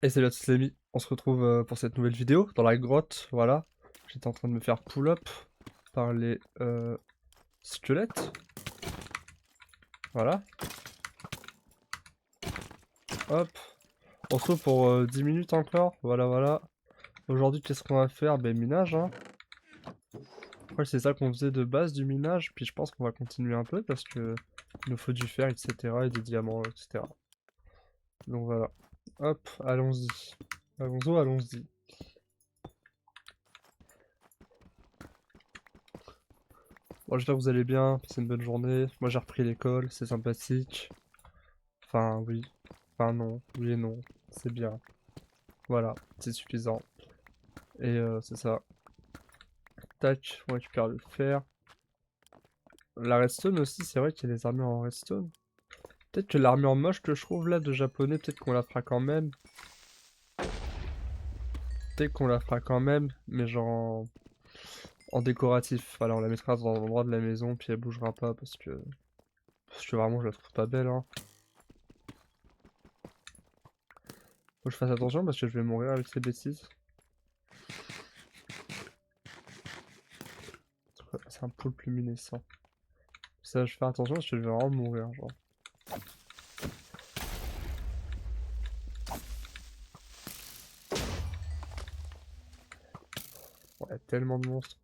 Et salut à tous les amis, on se retrouve pour cette nouvelle vidéo dans la grotte, voilà. J'étais en train de me faire pull-up par les squelettes, voilà. Hop, on se retrouve pour 10 minutes encore, voilà voilà. Aujourd'hui qu'est-ce qu'on va faire? Ben minage hein. Après c'est ça qu'on faisait de base du minage, puis je pense qu'on va continuer un peu parce que il nous faut du fer, etc. et des diamants, etc. Donc voilà. Hop, allons-y. Allons-y, allons-y. Bon, j'espère que vous allez bien, passez une bonne journée. Moi j'ai repris l'école, c'est sympathique. Enfin, oui. Enfin, non. Oui et non. C'est bien. Voilà, c'est suffisant. Et c'est ça. Tac, on récupère le fer. La redstone aussi, c'est vrai qu'il y a des armures en redstone. Peut-être que l'armure moche que je trouve là de japonais, peut-être qu'on la fera quand même. Peut-être qu'on la fera quand même, mais genre en décoratif. Voilà, on la mettra dans l'endroit de la maison, puis elle bougera pas parce que vraiment je la trouve pas belle, hein. Faut que je fasse attention parce que je vais mourir avec ces bêtises. C'est un poulpe luminescent. Ça, je vais faire attention parce que je vais vraiment mourir, genre. Ouais, tellement de monstres.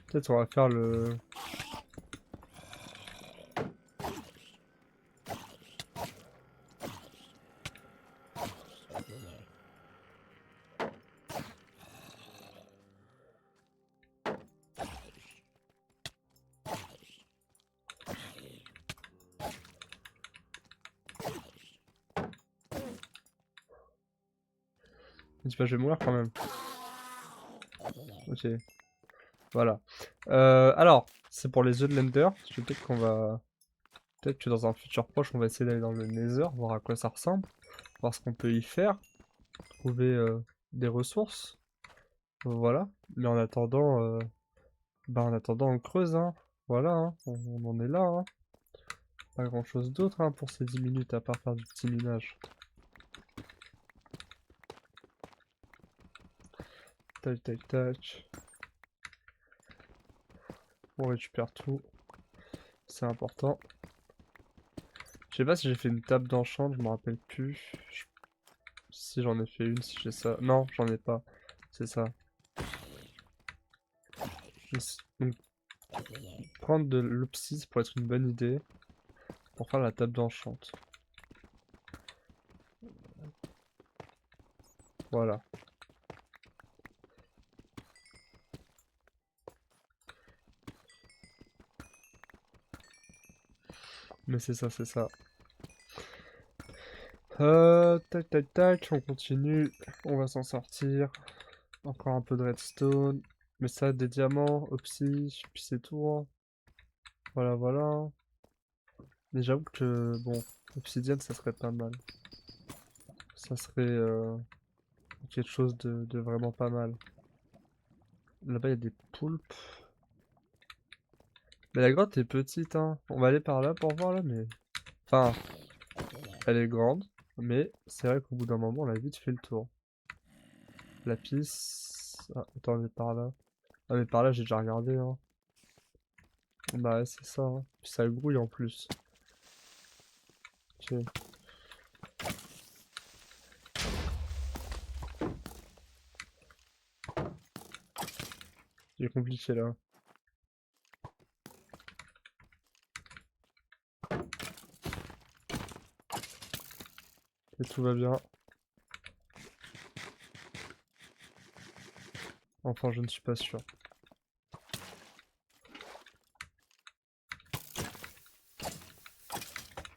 Peut-être on va faire le... Je sais pas, je vais mourir quand même. Ok, voilà. Alors, c'est pour les œufs de l'Ender. Peut-être qu'on va... Peut-être que dans un futur proche, on va essayer d'aller dans le Nether, voir à quoi ça ressemble. Voir ce qu'on peut y faire. Trouver des ressources. Voilà. Mais en attendant, on creuse, hein. Voilà, hein. On en est là, hein. Pas grand-chose d'autre, hein, pour ces 10 minutes, à part faire du petit minage. Tac, tac, tac. On récupère tout. C'est important. Je sais pas si j'ai fait une table d'enchant, je me rappelle plus. Si j'en ai fait une, si j'ai ça. Non, j'en ai pas. C'est ça. Donc, prendre de l'obsidian pour être une bonne idée. Pour faire la table d'enchant. Voilà. Mais c'est ça, c'est ça. Tac, tac, tac, on continue. On va s'en sortir. Encore un peu de redstone. Mais ça, des diamants, opsi, puis c'est tout, hein. Voilà, voilà. Mais j'avoue que, bon, obsidienne, ça serait pas mal. Ça serait quelque chose de vraiment pas mal. Là-bas, il y a des poulpes. Mais la grotte est petite, hein. On va aller par là pour voir, là, mais... Enfin, elle est grande. Mais c'est vrai qu'au bout d'un moment, on a vite fait le tour. La piste... Ah, attends, on est par là. Ah, mais par là, j'ai déjà regardé, hein. Bah ouais, c'est ça, hein. Puis ça grouille en plus. Ok. C'est compliqué, là. Et tout va bien. Enfin, je ne suis pas sûr.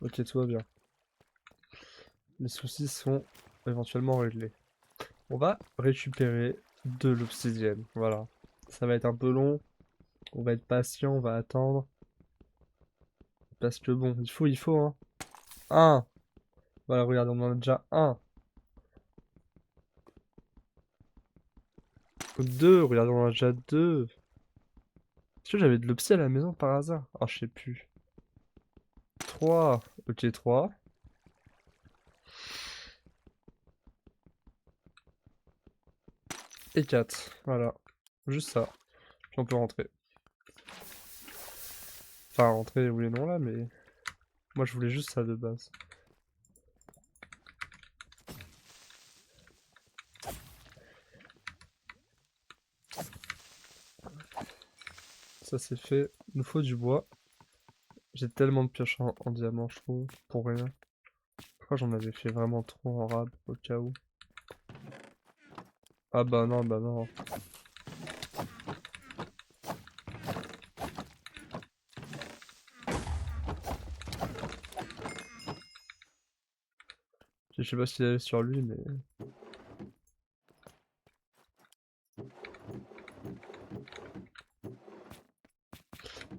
Ok, tout va bien. Les soucis sont éventuellement réglés. On va récupérer de l'obsidienne. Voilà. Ça va être un peu long. On va être patient, on va attendre. Parce que bon, il faut, hein. Un. Voilà, regarde, on en a déjà un. 2, regarde, on en a déjà 2. Est-ce que j'avais de l'opsie à la maison par hasard? Ah, je sais plus. 3. Ok, 3. Et 4. Voilà. Juste ça. Puis on peut rentrer. Enfin, rentrer, oui et non là, mais... Moi, je voulais juste ça de base. Ça, c'est fait. Il nous faut du bois. J'ai tellement de pioches en diamant, je trouve, pour rien. Je crois que j'en avais fait vraiment trop en rab, au cas où. Ah bah non, bah non. Je sais pas s'il allait sur lui, mais...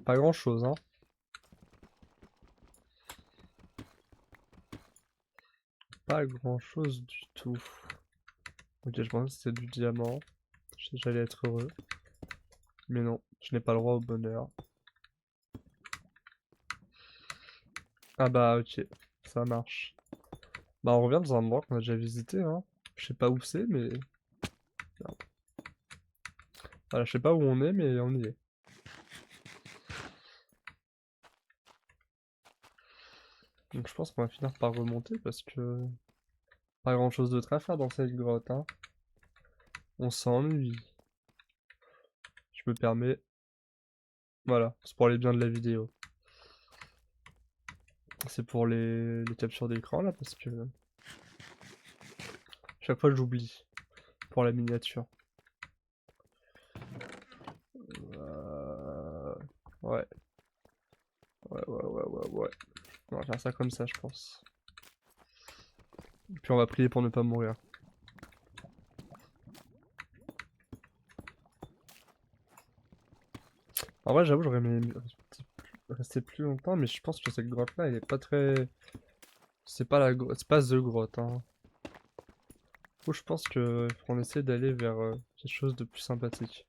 Pas grand chose, hein. Pas grand chose du tout. Ok, je pensais que c'était du diamant. J'allais être heureux. Mais non, je n'ai pas le droit au bonheur. Ah bah ok, ça marche. Bah on revient dans un endroit qu'on a déjà visité, hein. Je sais pas où c'est, mais... Merde. Voilà, je sais pas où on est, mais on y est. Donc je pense qu'on va finir par remonter parce que... Pas grand chose d'autre à faire dans cette grotte, hein. On s'ennuie. Je me permets... Voilà, c'est pour les biens de la vidéo. C'est pour les captures d'écran là, parce que... Chaque fois j'oublie. Pour la miniature. Euh, Ouais. Ouais. On va faire ça comme ça, je pense. Et puis on va prier pour ne pas mourir. En vrai, j'avoue, j'aurais aimé rester plus longtemps, mais je pense que cette grotte-là, elle est pas très... C'est pas la grotte, c'est pas The grotte, hein. Du coup, je pense que faut en essayer d'aller vers quelque chose de plus sympathique.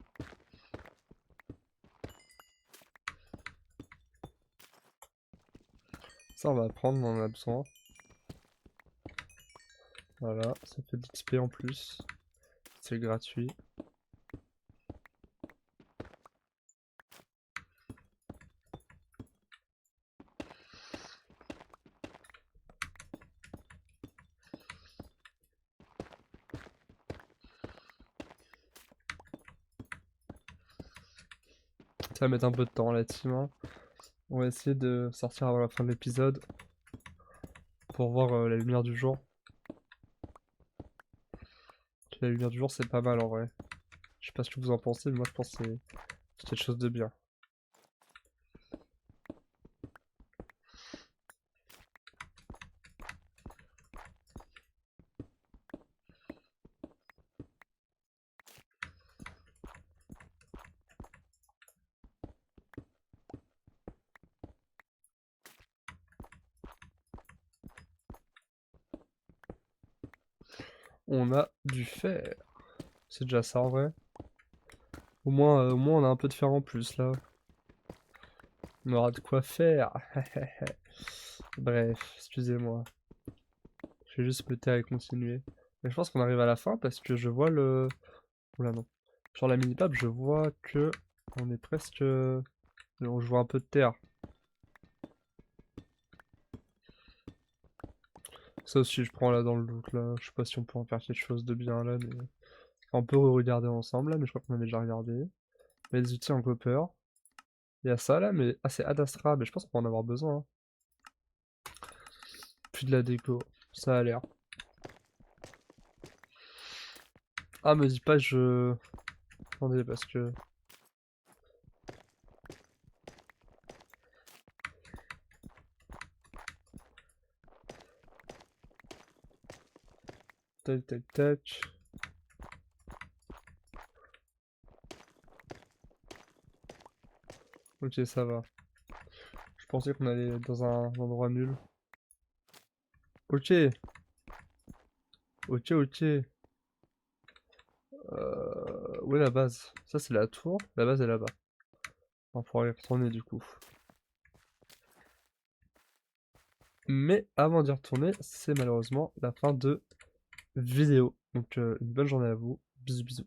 Ça, on va apprendre, on en a besoin. Voilà, ça fait de l'XP en plus. C'est gratuit. Ça va mettre un peu de temps, la team, hein. On va essayer de sortir avant la fin de l'épisode pour voir la lumière du jour. La lumière du jour, c'est pas mal en vrai. Je sais pas ce que vous en pensez, mais moi je pense que c'est quelque chose de bien. On a du fer. C'est déjà ça en vrai. Au moins on a un peu de fer en plus là. On aura de quoi faire. Bref, excusez-moi. Je vais juste me taire et continuer. Mais je pense qu'on arrive à la fin parce que je vois le... Oula non. Sur la mini-map, je vois que on est presque... On joue un peu de terre. Ça aussi, je prends là dans le doute là. Je sais pas si on peut en faire quelque chose de bien là, mais... On peut regarder ensemble là, mais je crois qu'on avait déjà regardé. Il y a des outils en copper. Il y a ça là, mais... Ah, c'est Adastra, mais je pense qu'on va en avoir besoin, hein. Puis de la déco. Ça a l'air. Ah, me dis pas je... Attendez, parce que... Tac. Ok, ça va. Je pensais qu'on allait dans un endroit nul. Ok. Ok. Où est la base? Ça, c'est la tour. La base est là-bas. On pourra y retourner du coup. Mais avant d'y retourner, c'est malheureusement la fin de vidéo. Donc une bonne journée à vous. Bisous bisous.